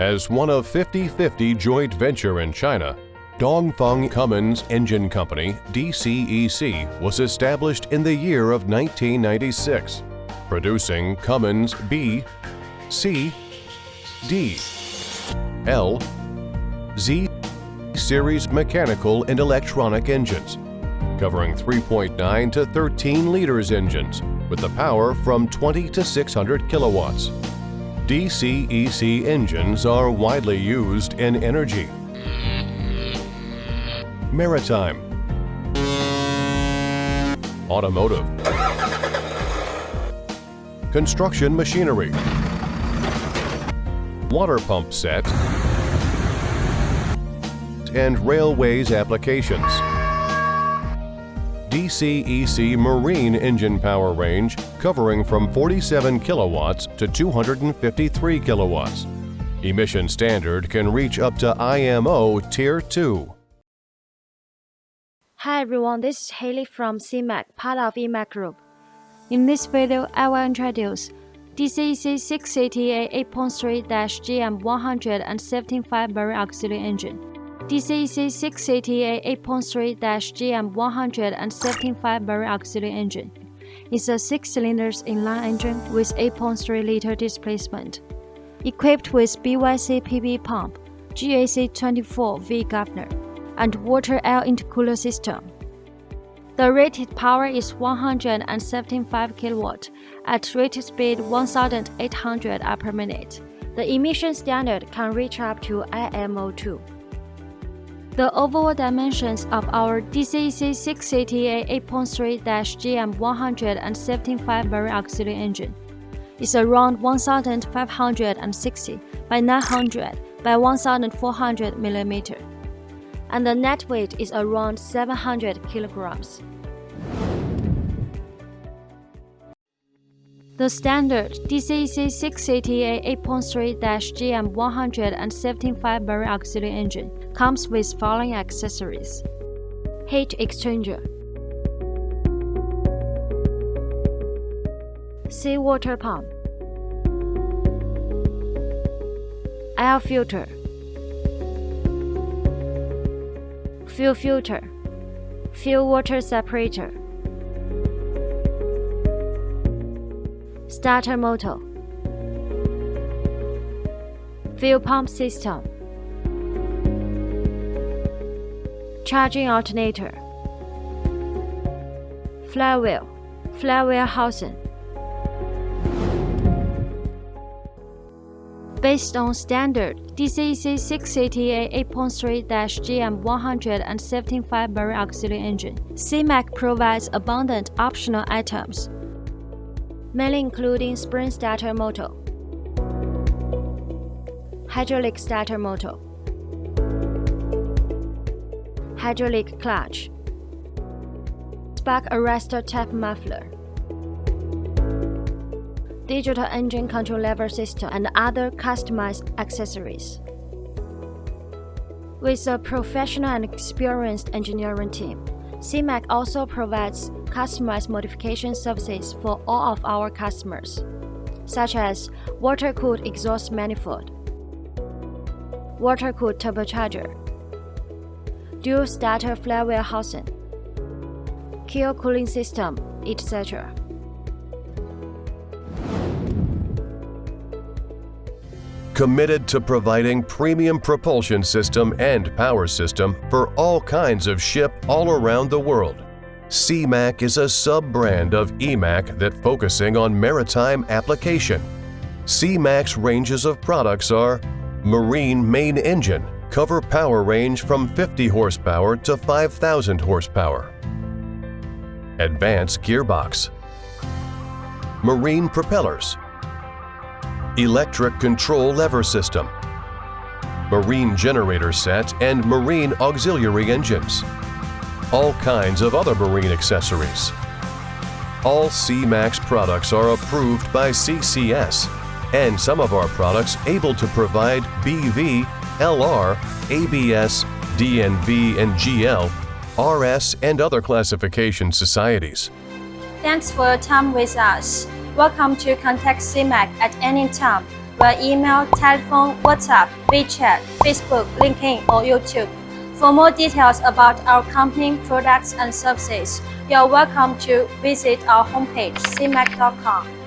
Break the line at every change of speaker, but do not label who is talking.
As one of 50/50 joint venture in China, Dongfeng Cummins Engine Company, DCEC, was established in the year of 1996, producing Cummins B, C, D, L, Z series mechanical and electronic engines, covering 3.9 to 13 liters engines with the power from 20 to 600 kilowatts. DCEC engines are widely used in energy, maritime, automotive, construction machinery, water pump set, and railways applications. DCEC Marine engine power range covering from 47 kilowatts to 253 kilowatts. Emission standard can reach up to IMO Tier 2.
Hi everyone, this is Haley from SeaMac, part of EMAC Group. In this video, I will introduce DCEC 6CTA8.3-GM175 Marine Auxiliary Engine. DCEC 6CTA8.3-GM175 Marine Auxiliary Engine is a 6-cylinder inline engine with 8.3-liter displacement, equipped with BYC PB pump, GAC-24V governor, and Water-Air Intercooler system. The rated power is 175 kW at rated speed 1,800 per minute. The emission standard can reach up to IMO 2. The overall dimensions of our DCEC 6CTA8.3-GM175 Marine Auxiliary Engine is around 1,560 by 900 by 1,400 mm, and the net weight is around 700 kilograms. The standard DCEC 6CTA8.3-GM175 Marine Auxiliary Engine comes with following accessories: heat exchanger, seawater pump, air filter, fuel filter, fuel water separator, starter motor, fuel pump system, charging alternator, flywheel, flywheel housing. Based on standard DCEC 6CTA8.3-GM175 Marine Auxiliary Engine, SeaMac provides abundant optional items, mainly including spring starter motor, hydraulic starter motor, hydraulic clutch, spark arrestor tap muffler, digital engine control lever system, and other customized accessories. With a professional and experienced engineering team, SeaMac also provides customized modification services for all of our customers, such as water-cooled exhaust manifold, water-cooled turbocharger, dual starter flywheel housing, keel cooling system, etc.
Committed to providing premium propulsion system and power system for all kinds of ship all around the world. SeaMac is a sub-brand of EMAC that focusing on maritime application. SeaMac's ranges of products are Marine main engine, cover power range from 50 horsepower to 5,000 horsepower. Advanced gearbox. Marine propellers. Electric control lever system, marine generator set, and marine auxiliary engines. All kinds of other marine accessories. All SeaMac's products are approved by CCS, and some of our products able to provide BV, LR, ABS, DNV, and GL, RS, and other classification societies.
Thanks for your time with us. Welcome to contact SeaMac at any time. by email, telephone, WhatsApp, WeChat, Facebook, LinkedIn, or YouTube. For more details about our company, products, and services, you are welcome to visit our homepage, SeaMac.com.